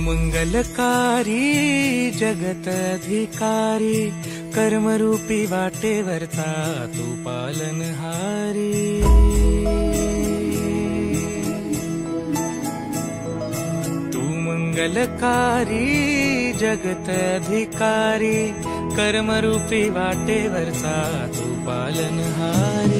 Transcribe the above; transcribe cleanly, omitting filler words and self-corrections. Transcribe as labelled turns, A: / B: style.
A: मंगलकारी जगत अधिकारी, कर्मरूपी वाटेवरचा तू पालनहारी। तू मंगलकारी जगत अधिकारी, कर्मरूपी वाटेवरचा तू पालनहारी।